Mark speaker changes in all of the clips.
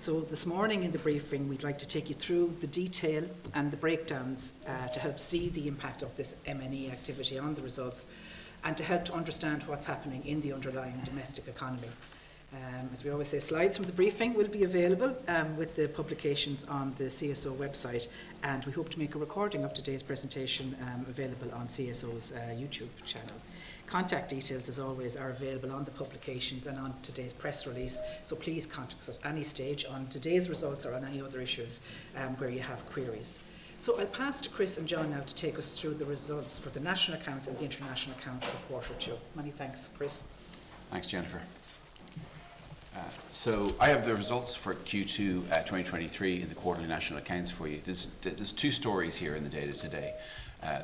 Speaker 1: So this morning in the briefing, we'd like to take you through the detail and the breakdowns to help see the impact of this M&E activity on the results and to help to understand what's happening in the underlying domestic economy. As we always say, slides from the briefing will be available with the publications on the CSO website, and we hope to make a recording of today's presentation available on CSO's YouTube channel. Contact details, as always, are available on the publications and on today's press release, so please contact us at any stage on today's results or on any other issues where you have queries. So I'll pass to Chris and John now to take us through the results for the national accounts and the international accounts for quarter two. Many thanks, Chris.
Speaker 2: Thanks, Jennifer. So I have the results for Q2 2023 in the quarterly national accounts for you. There's two stories here in the data today.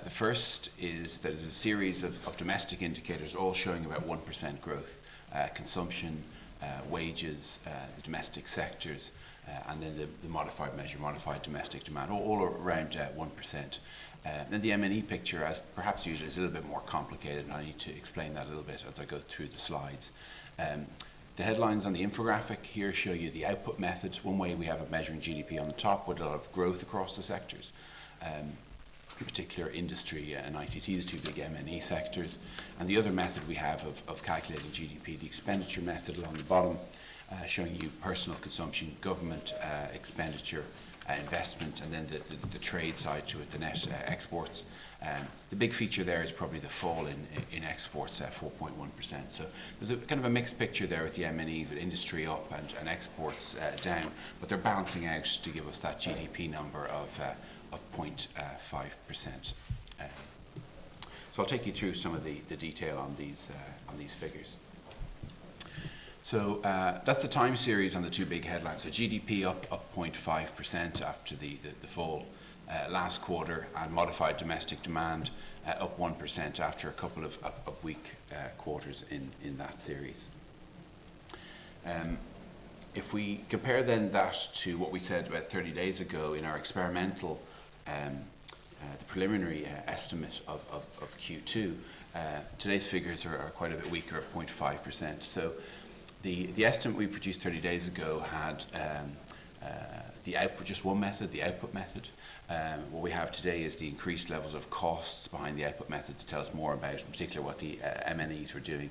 Speaker 2: The first is that there's a series of domestic indicators all showing about 1% growth. Consumption, wages, the domestic sectors, and then the modified measure, modified domestic demand, all around 1%. Then the M&E picture, as perhaps usually, is a little bit more complicated, and I need to explain that a little bit as I go through the slides. The headlines on the infographic here show you the output method. One way we have of measuring GDP on the top with a lot of growth across the sectors. In particular, industry and ICT, the two big M&E sectors. And the other method we have of calculating GDP, the expenditure method along the bottom, showing you personal consumption, government expenditure, investment, and then the trade side to it, the net exports. The big feature there is probably the fall in exports, 4.1%. So there's a kind of a mixed picture there with the M&Es, with industry up and exports down, but they're balancing out to give us that GDP number of 0.5%. So I'll take you through some of the detail on these figures. So that's the time series on the two big headlines. So GDP up 0.5% after the fall last quarter, and modified domestic demand up 1% after a couple of weak quarters in that series. If we compare then that to what we said about 30 days ago in our experimental, the preliminary estimate of Q2, today's figures are quite a bit weaker at 0.5%. So the estimate we produced 30 days ago had the output, just one method, the output method. What we have today is the increased levels of costs behind the output method to tell us more about, in particular, what the M&Es were doing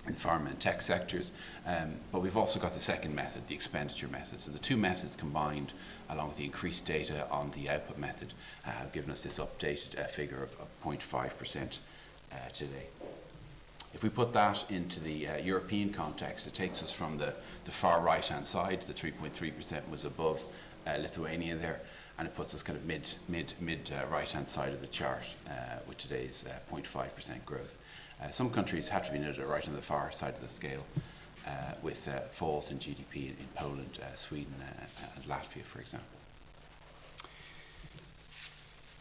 Speaker 2: in pharma and tech sectors. But we've also got the second method, the expenditure method. So the two methods combined, along with the increased data on the output method, have given us this updated figure of 0.5% today. If we put that into the European context, it takes us from the far right-hand side. The 3.3% was above Lithuania there, and it puts us kind of mid right-hand side of the chart with today's 0.5% growth. Some countries have to be noted right on the far side of the scale, with falls in GDP in Poland, Sweden, and Latvia, for example.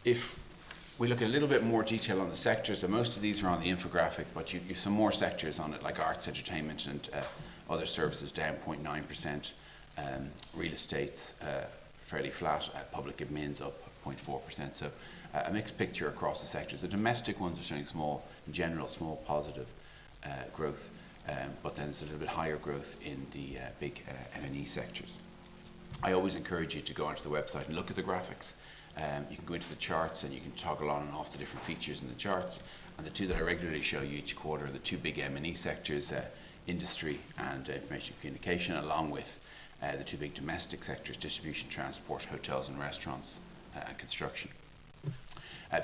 Speaker 2: If we look at a little bit more detail on the sectors, and most of these are on the infographic, but you some more sectors on it, like arts, entertainment, and other services down 0.9%. Real estate's fairly flat. Public admins up 0.4%. So a mixed picture across the sectors. The domestic ones are showing in general, small positive growth, but then there's a little bit higher growth in the big M&E sectors. I always encourage you to go onto the website and look at the graphics. You can go into the charts and you can toggle on and off the different features in the charts. And the two that I regularly show you each quarter are the two big M&E sectors, industry and information communication, along with the two big domestic sectors, distribution, transport, hotels and restaurants, and construction.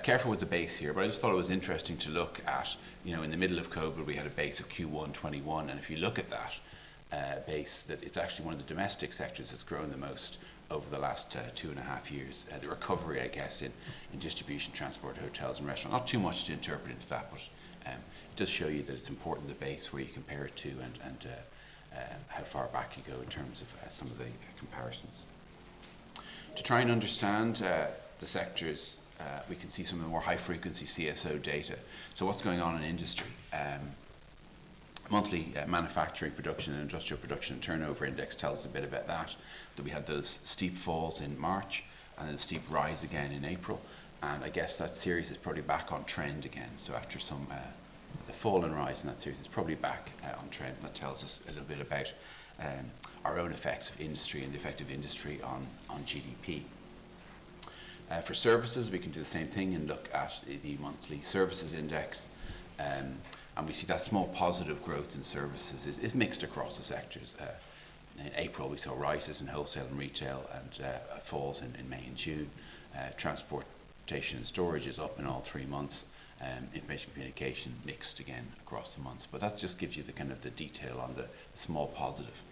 Speaker 2: Careful with the base here, but I just thought it was interesting to look at, in the middle of COVID, we had a base of Q1 21, and if you look at that base, that it's actually one of the domestic sectors that's grown the most over the last 2.5 years. The recovery, I guess, in distribution, transport, hotels and restaurants. Not too much to interpret into that, but it does show you that it's important, the base, where you compare it to and how far back you go in terms of some of the comparisons. To try and understand the sectors, we can see some of the more high-frequency CSO data. So what's going on in industry? Monthly manufacturing production and industrial production and turnover index tells us a bit about that we had those steep falls in March and then a steep rise again in April. And I guess that series is probably back on trend again. So after some the fall and rise in that series, it's probably back on trend. And that tells us a little bit about our own effects of industry and the effect of industry on GDP. For services, we can do the same thing and look at the monthly services index, and we see that small positive growth in services is mixed across the sectors. In April, we saw rises in wholesale and retail, and falls in May and June. Transportation and storage is up in all 3 months. Information communication mixed again across the months, but that just gives you the kind of the detail on the small positive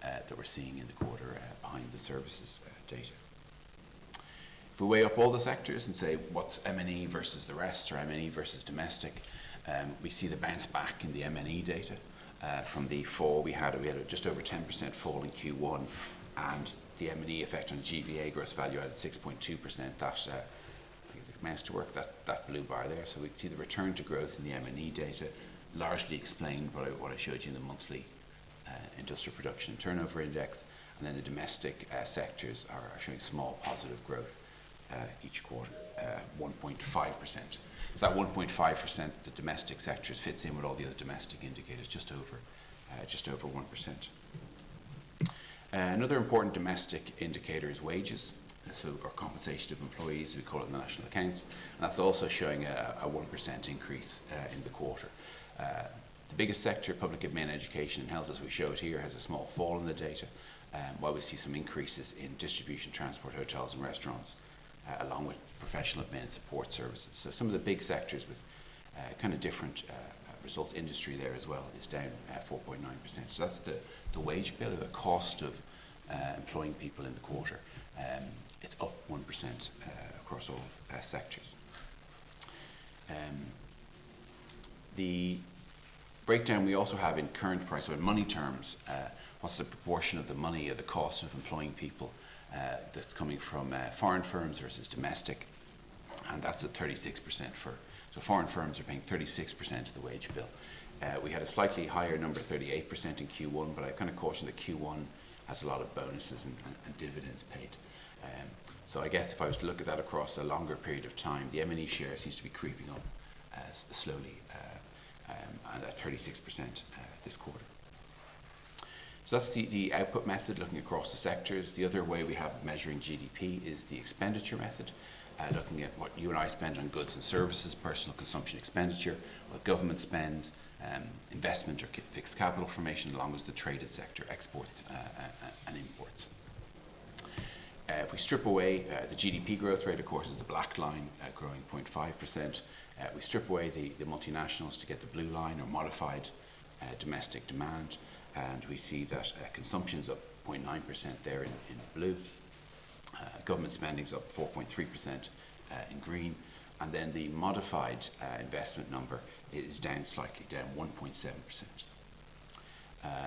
Speaker 2: that we're seeing in the quarter behind the services data. If we weigh up all the sectors and say what's M&E versus the rest, or M&E versus domestic, we see the bounce back in the M&E data. From the fall we had a just over 10% fall in Q1, and the M&E effect on GVA, gross value added, 6.2%. That the mouse to work, that blue bar there. So we see the return to growth in the M&E data, largely explained by what I showed you in the monthly industrial production and turnover index, and then the domestic sectors are showing small positive growth each quarter, 1.5%. So that 1.5%, the domestic sectors, fits in with all the other domestic indicators, just over 1%. Another important domestic indicator is wages, so our compensation of employees, we call it in the national accounts, and that's also showing a 1% increase in the quarter. The biggest sector, public admin, education and health, as we show it here, has a small fall in the data, while we see some increases in distribution, transport, hotels and restaurants, along with professional admin and support services. So some of the big sectors with kind of different results. Industry there as well is down 4.9%. So that's the wage bill, or the cost of employing people in the quarter. It's up 1% across all sectors. The breakdown we also have in current price, so in money terms, what's the proportion of the money or the cost of employing people that's coming from foreign firms versus domestic, and that's at 36% so foreign firms are paying 36% of the wage bill. We had a slightly higher number, 38% in Q1, but I kind of caution that Q1 has a lot of bonuses and dividends paid. So I guess if I was to look at that across a longer period of time, the M&E share seems to be creeping up slowly, and at 36% this quarter. So that's the output method, looking across the sectors. The other way we have of measuring GDP is the expenditure method, looking at what you and I spend on goods and services, personal consumption expenditure, what government spends, investment or fixed capital formation, along with the traded sector, exports and imports. If we strip away the GDP growth rate, of course, is the black line, growing 0.5%. We strip away the multinationals to get the blue line, or modified domestic demand, and we see that consumption is up 0.9% there in blue. Government spending is up 4.3% in green, and then the modified investment number is down slightly, down 1.7%.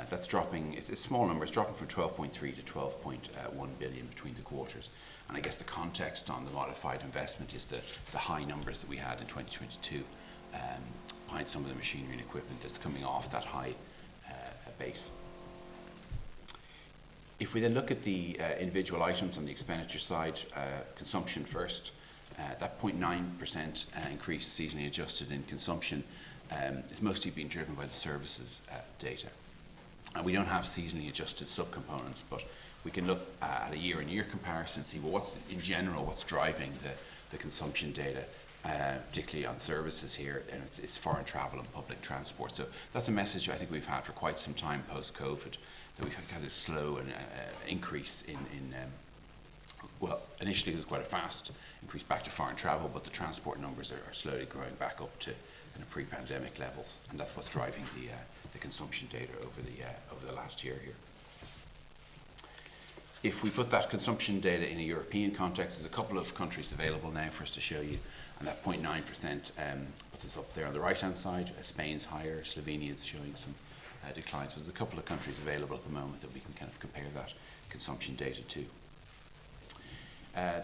Speaker 2: That's dropping, it's a small number, it's dropping from 12.3 to 12.1 billion between the quarters. And I guess the context on the modified investment is the high numbers that we had in 2022, behind some of the machinery and equipment that's coming off that high base. If we then look at the individual items on the expenditure side, consumption first, that 0.9% increase seasonally adjusted in consumption is mostly being driven by the services data. And we don't have seasonally adjusted subcomponents, but we can look at a year-on-year comparison and see, well, what's in general, what's driving the consumption data, particularly on services here, and it's foreign travel and public transport. So that's a message I think we've had for quite some time post-COVID, that we've had this slow and increase in well, initially it was quite a fast increase back to foreign travel, but the transport numbers are slowly growing back up to kind of pre-pandemic levels, and that's what's driving the consumption data over the last year here. If we put that consumption data in a European context, there's a couple of countries available now for us to show you, and that 0.9% puts us up there on the right-hand side. Spain's higher, Slovenia is showing some declines, but there's a couple of countries available at the moment that we can kind of compare that consumption data to.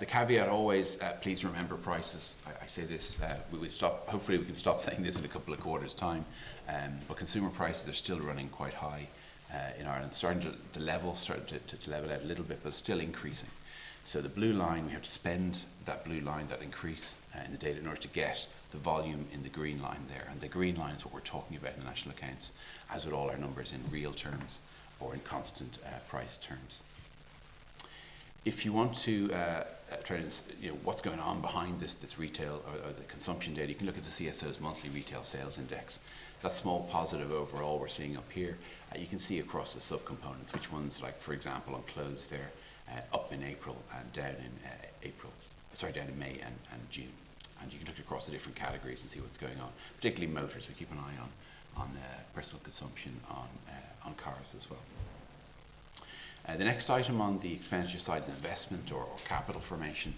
Speaker 2: The caveat always, please remember prices. I say this, we would stop, hopefully we can stop saying this in a couple of quarters' time, but consumer prices are still running quite high in Ireland, starting to level out a little bit, but still increasing. So the blue line, we have to spend that blue line, that increase in the data, in order to get the volume in the green line there. And the green line is what we're talking about in the national accounts, as with all our numbers in real terms. or in constant price terms. If you want to try to, what's going on behind this retail or the consumption data, you can look at the CSO's monthly retail sales index. That small positive overall we're seeing up here. You can see across the subcomponents which ones, like for example on clothes, they're up in April and down in May and June. And you can look across the different categories and see what's going on. Particularly motors, we keep an eye on personal consumption on cars as well. The next item on the expenditure side is investment or capital formation,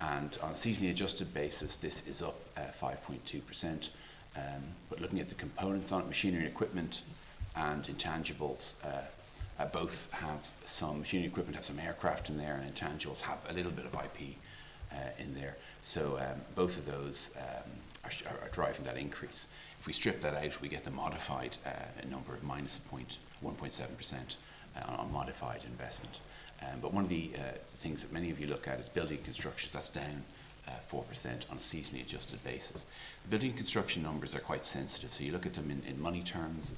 Speaker 2: and on a seasonally adjusted basis this is up 5.2%, but looking at the components on it, machinery and equipment and intangibles, both have some, machinery and equipment have some aircraft in there, and intangibles have a little bit of IP in there. So both of those are driving that increase. If we strip that out, we get the modified number of minus 1.7% on modified investment. But one of the things that many of you look at is building and construction. That's down 4% on a seasonally adjusted basis. The building and construction numbers are quite sensitive, so you look at them in money terms,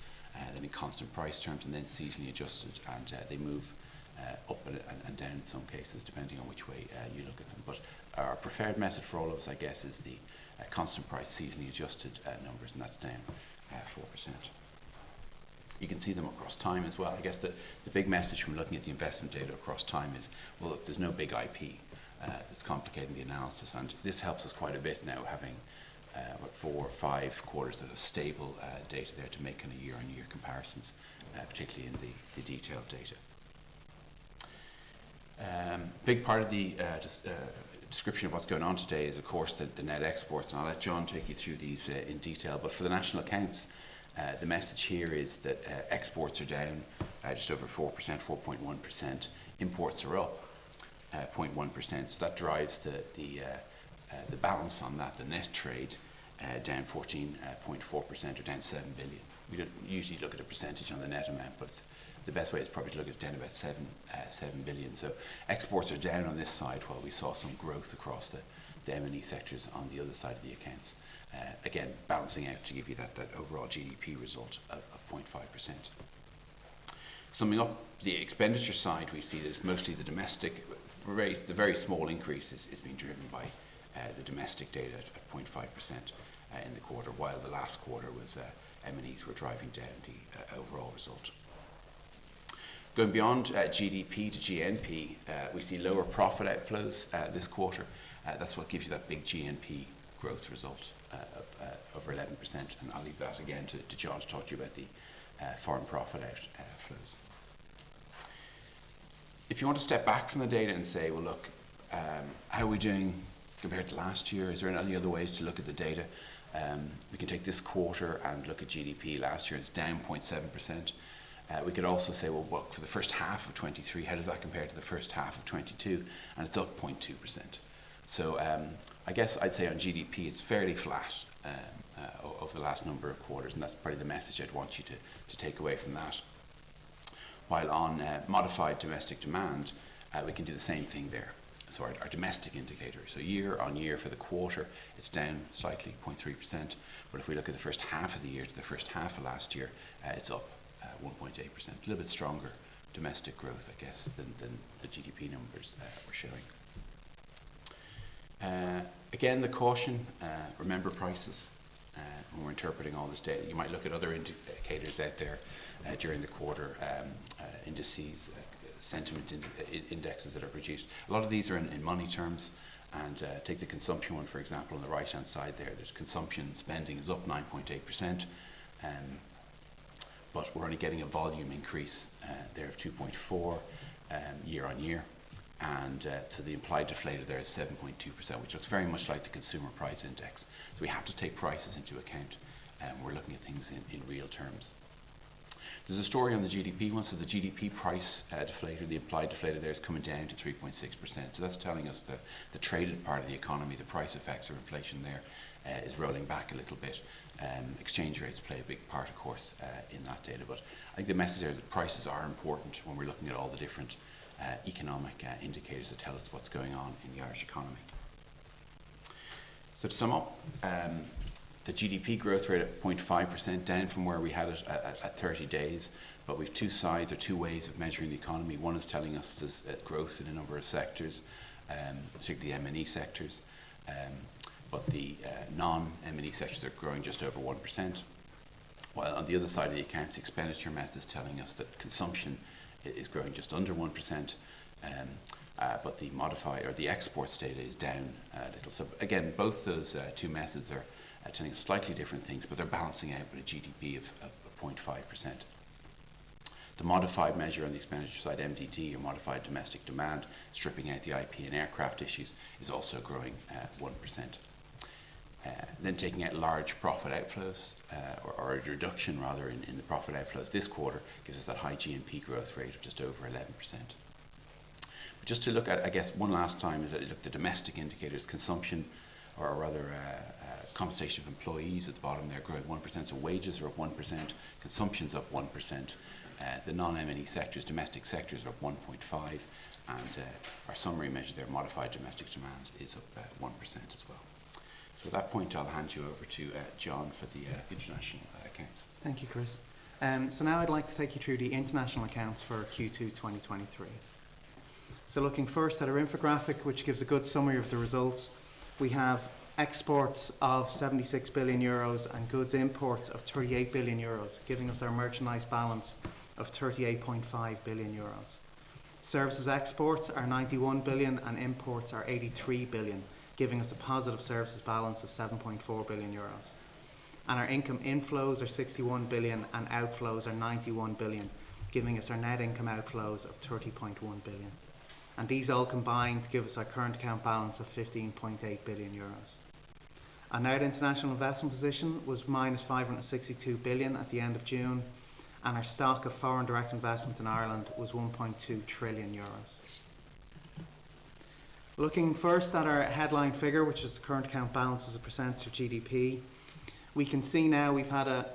Speaker 2: then in constant price terms, and then seasonally adjusted, and they move up and down in some cases depending on which way you look at them. But our preferred method for all of us, I guess, is the constant price seasonally adjusted numbers, and that's down 4%. You can see them across time as well. I guess the big message from looking at the investment data across time is, well, look, there's no big IP that's complicating the analysis, and this helps us quite a bit now, having 4 or 5 quarters of stable data there to make kind of year-on-year comparisons, particularly in the detailed data. Big part of the description of what's going on today is, of course, the net exports, and I'll let John take you through these in detail. But for the national accounts, the message here is that exports are down just over 4%, 4.1%. Imports are up 0.1%. So that drives the balance on that, the net trade, down 14.4%, or down 7 billion. We don't usually look at a percentage on the net amount, but the best way is probably to look at it's down about 7 billion. So exports are down on this side, while we saw some growth across the M&E sectors on the other side of the accounts. Again, balancing out to give you that overall GDP result of 0.5%. Summing up the expenditure side, we see that it's mostly the domestic. The very small increase is being driven by the domestic data at 0.5% in the quarter, while the last quarter was M&Es were driving down the overall result. Going beyond GDP to GNP, we see lower profit outflows this quarter. That's what gives you that big GNP growth result of over 11%, and I'll leave that again to John to talk to you about the foreign profit outflows. If you want to step back from the data and say, well, look, how are we doing compared to last year? Is there any other ways to look at the data? We can take this quarter and look at GDP. Last year it's down 0.7%. We could also say, well, for the first half of 23, how does that compare to the first half of 22? And it's up 0.2%. So I guess I'd say on GDP it's fairly flat over the last number of quarters, and that's probably the message I'd want you to take away from that. While on modified domestic demand, we can do the same thing there. So our domestic indicator, so year on year for the quarter, it's down slightly, 0.3%. But if we look at the first half of the year to the first half of last year, it's up 1.8%. A little bit stronger domestic growth, I guess, than the GDP numbers were showing. Again, the caution, remember prices. When we're interpreting all this data, you might look at other indicators out there during the quarter, indices, sentiment indexes that are produced. A lot of these are in money terms, and take the consumption one, for example, on the right hand side there. The consumption spending is up 9.8%, but we're only getting a volume increase there of 2.4 year on year, and so the implied deflator there is 7.2%, which looks very much like the consumer price index. So we have to take prices into account, and we're looking at things in real terms. There's a story on the GDP one. So the GDP price deflator, the implied deflator there, is coming down to 3.6%. So that's telling us that the traded part of the economy, the price effects of inflation there, is rolling back a little bit. Exchange rates play a big part, of course, in that data. But I think the message there is that prices are important when we're looking at all the different economic indicators that tell us what's going on in the Irish economy. So to sum up, the GDP growth rate at 0.5%, down from where we had it at 30 days, but we've two sides or two ways of measuring the economy. One is telling us there's growth in a number of sectors, particularly M&E sectors, but the non-M&E sectors are growing just over 1%. While on the other side of the accounts, the expenditure method is telling us that consumption is growing just under 1%, but the modified or the exports data is down a little. So again, both those two methods are telling us slightly different things, but they're balancing out with a GDP of 0.5%. The modified measure on the expenditure side, MDD, or modified domestic demand, stripping out the IP and aircraft issues, is also growing 1%. Then taking out large profit outflows, or a reduction rather in the profit outflows this quarter, gives us that high GNP growth rate of just over 11%. But just to look at, I guess, one last time, is that you look at the domestic indicators, consumption, or rather compensation of employees at the bottom there, growing 1%, so wages are up 1%, consumption's up 1%, the non-M&E sectors, domestic sectors are up 1.5%, and our summary measure there, modified domestic demand, is up 1% as well. So at that point, I'll hand you over to John for the international accounts.
Speaker 3: Thank you, Chris. So now I'd like to take you through the international accounts for Q2 2023. So looking first at our infographic, which gives a good summary of the results, we have exports of 76 billion euros and goods imports of 38 billion euros, giving us our merchandise balance of 38.5 billion euros. Services exports are 91 billion and imports are 83 billion, giving us a positive services balance of 7.4 billion euros. And our income inflows are 61 billion and outflows are 91 billion, giving us our net income outflows of 30.1 billion. And these all combined to give us our current account balance of 15.8 billion euros. Our net international investment position was minus 562 billion at the end of June, and our stock of foreign direct investment in Ireland was 1.2 trillion euros. Looking first at our headline figure, which is the current account balance as a percentage of GDP, we can see now we've had a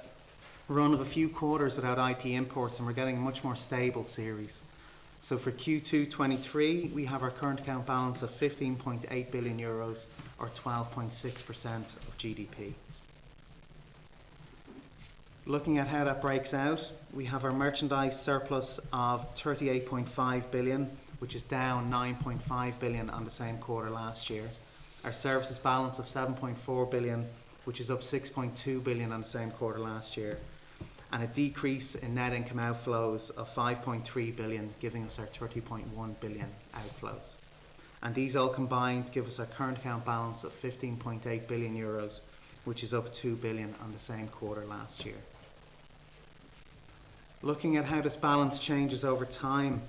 Speaker 3: run of a few quarters without IP imports and we're getting a much more stable series. So for Q2 23, we have our current account balance of 15.8 billion euros or 12.6% of GDP. Looking at how that breaks out, we have our merchandise surplus of 38.5 billion, which is down 9.5 billion on the same quarter last year. Our services balance of 7.4 billion, which is up 6.2 billion on the same quarter last year. And a decrease in net income outflows of 5.3 billion, giving us our 30.1 billion outflows. And these all combined give us our current account balance of 15.8 billion euros, which is up 2 billion on the same quarter last year. Looking at how this balance changes over time,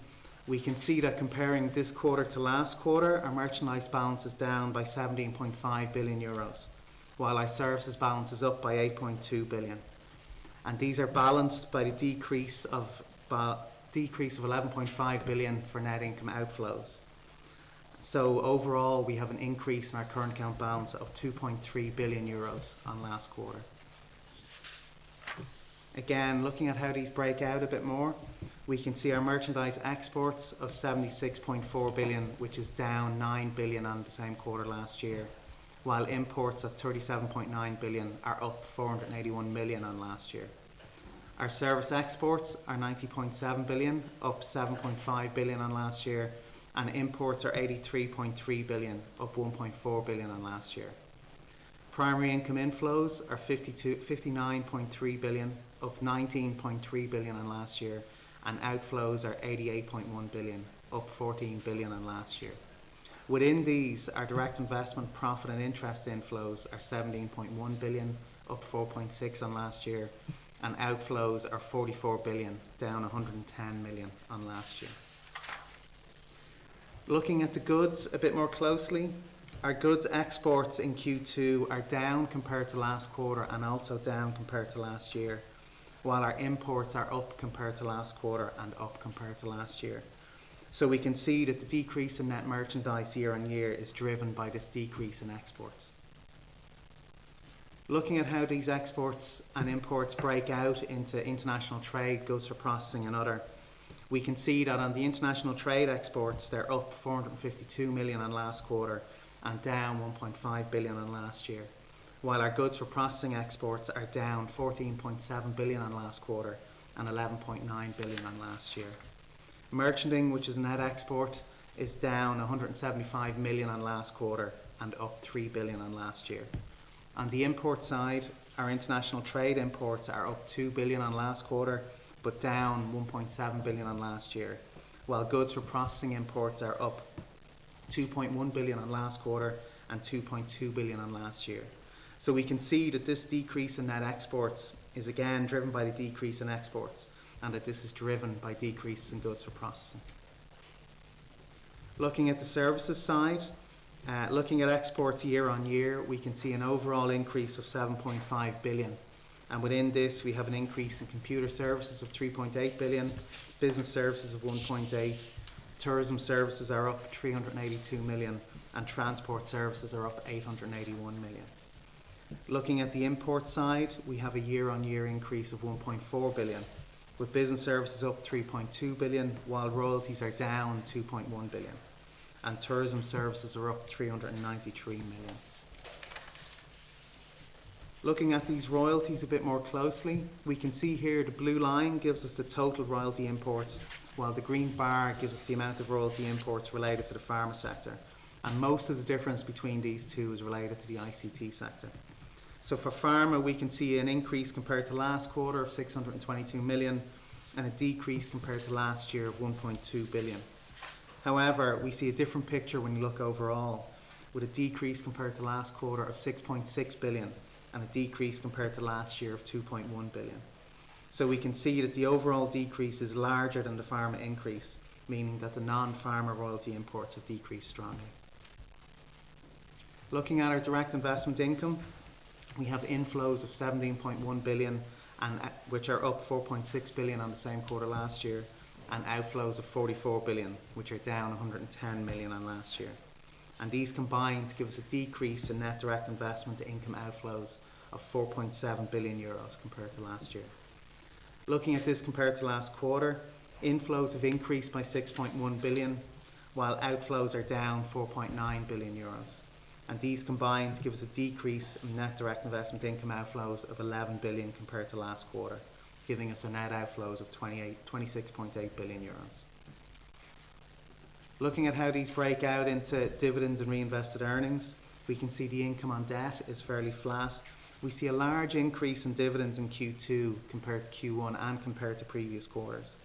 Speaker 3: we can see that comparing this quarter to last quarter, our merchandise balance is down by 17.5 billion euros, while our services balance is up by 8.2 billion. And these are balanced by the decrease of 11.5 billion for net income outflows. So overall, we have an increase in our current account balance of 2.3 billion euros on last quarter. Again, looking at how these break out a bit more, we can see our merchandise exports of 76.4 billion, which is down 9 billion on the same quarter last year, while imports at 37.9 billion are up 481 million on last year. Our service exports are 90.7 billion, up 7.5 billion on last year, and imports are 83.3 billion, up 1.4 billion on last year. Primary income inflows are 59.3 billion, up 19.3 billion on last year, and outflows are 88.1 billion, up 14 billion on last year. Within these, our direct investment, profit and interest inflows are 17.1 billion, up 4.6 on last year, and outflows are 44 billion, down 110 million on last year. Looking at the goods a bit more closely, our goods exports in Q2 are down compared to last quarter and also down compared to last year, while our imports are up compared to last quarter and up compared to last year. So we can see that the decrease in net merchandise year on year is driven by this decrease in exports. Looking at how these exports and imports break out into international trade, goods for processing and other, we can see that on the international trade exports, they're up 452 million on last quarter and down 1.5 billion on last year, while our goods for processing exports are down 14.7 billion on last quarter and 11.9 billion on last year. Merchanting, which is net export, is down 175 million on last quarter and up 3 billion on last year. On the import side, our international trade imports are up 2 billion on last quarter, but down 1.7 billion on last year, while goods for processing imports are up 2.1 billion on last quarter and 2.2 billion on last year. So we can see that this decrease in net exports is again driven by the decrease in exports, and that this is driven by decreases in goods for processing. Looking at the services side, looking at exports year on year, we can see an overall increase of 7.5 billion. And within this, we have an increase in computer services of 3.8 billion, business services of 1.8, tourism services are up 382 million, and transport services are up 881 million. Looking at the import side, we have a year-on-year increase of 1.4 billion, with business services up 3.2 billion, while royalties are down 2.1 billion, and tourism services are up 393 million. Looking at these royalties a bit more closely, we can see here the blue line gives us the total royalty imports, while the green bar gives us the amount of royalty imports related to the pharma sector. And most of the difference between these two is related to the ICT sector. So for pharma, we can see an increase compared to last quarter of 622 million and a decrease compared to last year of 1.2 billion. However, we see a different picture when you look overall, with a decrease compared to last quarter of 6.6 billion and a decrease compared to last year of 2.1 billion. So we can see that the overall decrease is larger than the pharma increase, meaning that the non-pharma royalty imports have decreased strongly. Looking at our direct investment income, we have inflows of 17.1 billion, which are up 4.6 billion on the same quarter last year, and outflows of 44 billion, which are down 110 million on last year. And these combine to give us a decrease in net direct investment income outflows of 4.7 billion euros compared to last year. Looking at this compared to last quarter, inflows have increased by 6.1 billion, while outflows are down 4.9 billion euros. And these combine to give us a decrease in net direct investment income outflows of 11 billion compared to last quarter, giving us a net outflows of 26.8 billion euros. Looking at how these break out into dividends and reinvested earnings, we can see the income on debt is fairly flat. We see a large increase in dividends in Q2 compared to Q1 and compared to previous quarters.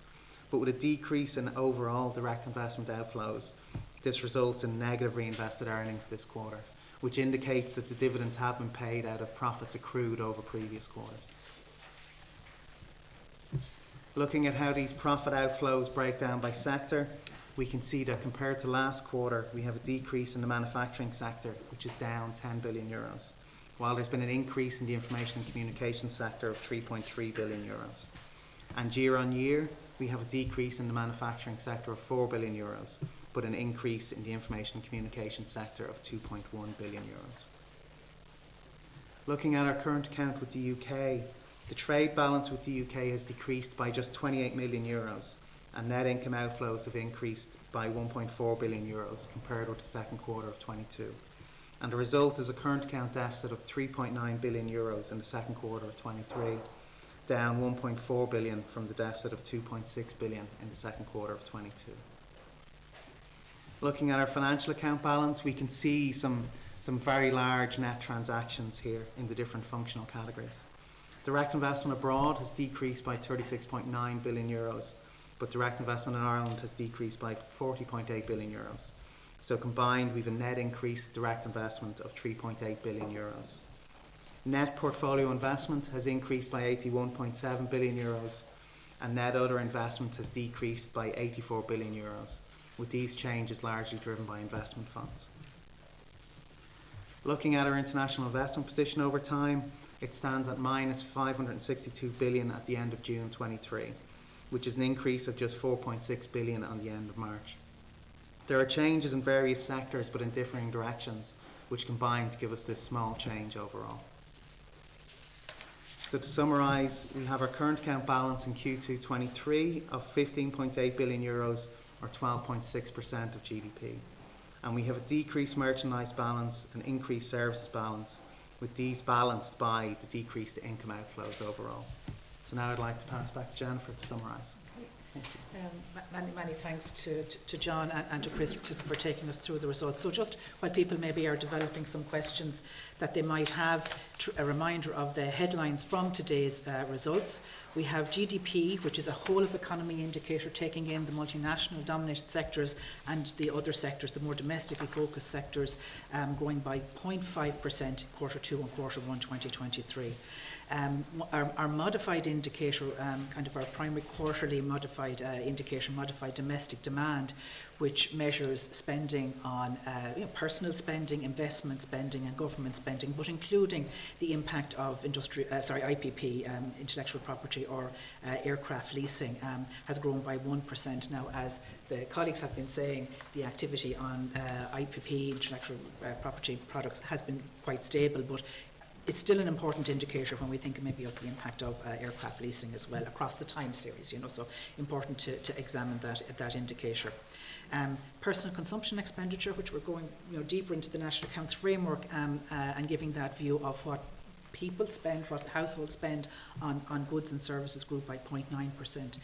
Speaker 3: But with a decrease in overall direct investment outflows, this results in negative reinvested earnings this quarter, which indicates that the dividends have been paid out of profits accrued over previous quarters. Looking at how these profit outflows break down by sector, we can see that compared to last quarter, we have a decrease in the manufacturing sector, which is down 10 billion euros, while there's been an increase in the information and communication sector of 3.3 billion euros. And year on year, we have a decrease in the manufacturing sector of 4 billion euros, but an increase in the information and communication sector of 2.1 billion euros. Looking at our current account with the UK, the trade balance with the UK has decreased by just 28 million euros, and net income outflows have increased by 1.4 billion euros compared with the second quarter of 22. And the result is a current account deficit of 3.9 billion euros in the second quarter of 23, down 1.4 billion from the deficit of 2.6 billion in the second quarter of 22. Looking at our financial account balance, we can see some very large net transactions here in the different functional categories. Direct investment abroad has decreased by 36.9 billion euros, but direct investment in Ireland has decreased by 40.8 billion euros. So combined, we have a net increase in direct investment of 3.8 billion euros. Net portfolio investment has increased by 81.7 billion euros, and net other investment has decreased by 84 billion euros, with these changes largely driven by investment funds. Looking at our international investment position over time, it stands at minus 562 billion at the end of June 23, which is an increase of just 4.6 billion on the end of March. There are changes in various sectors but in differing directions, which combine to give us this small change overall. So to summarise, we have our current account balance in Q2 23 of 15.8 billion euros, or 12.6% of GDP. And we have a decreased merchandise balance and increased services balance, with these balanced by the decreased income outflows overall. So now I'd like to pass back to Jennifer to summarise. Thank you.
Speaker 1: Many thanks to John and to Chris for taking us through the results. So just while people maybe are developing some questions that they might have, a reminder of the headlines from today's results. We have GDP, which is a whole of economy indicator taking in the multinational dominated sectors and the other sectors, the more domestically focused sectors, growing by 0.5% Q2 and Q1 2023. Our modified indicator, kind of our primary quarterly modified indication, modified domestic demand, which measures spending on personal spending, investment spending and government spending, but including the impact of IPP, intellectual property or aircraft leasing, has grown by 1%. Now, as the colleagues have been saying, the activity on IPP, intellectual property products, has been quite stable, but it's still an important indicator when we think maybe of the impact of aircraft leasing as well across the time series, so important to examine that indicator. Personal consumption expenditure, which we're going deeper into the National Accounts Framework and giving that view of what people spend, what households spend on goods and services, grew by 0.9%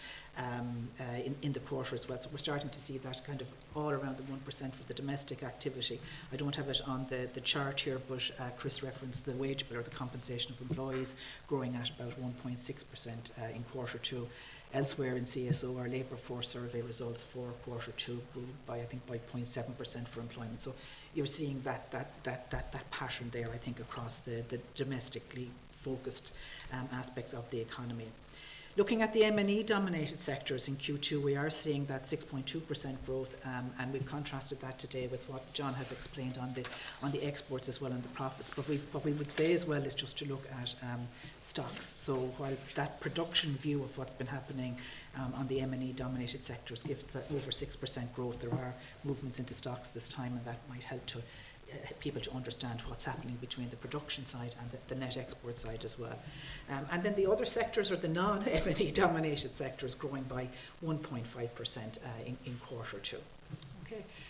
Speaker 1: in the quarter as well. So we're starting to see that kind of all around the 1% for the domestic activity. I don't have it on the chart here, but Chris referenced the wage bill or the compensation of employees growing at about 1.6% in Q2. Elsewhere in CSO, our labour force survey results for Q2 grew by 0.7% for employment. So you're seeing that pattern there, I think, across the domestically focused aspects of the economy. Looking at the M&E dominated sectors in Q2, we are seeing that 6.2% growth, and we've contrasted that today with what John has explained on the exports as well and the profits. But what we would say as well is just to look at stocks. So while that production view of what's been happening on the M&E dominated sectors gives that over 6% growth, there are movements into stocks this time, and that might help to people to understand what's happening between the production side and the net export side as well. And then the other sectors, or the non-M&E dominated sectors, growing by 1.5% in Q2. Okay.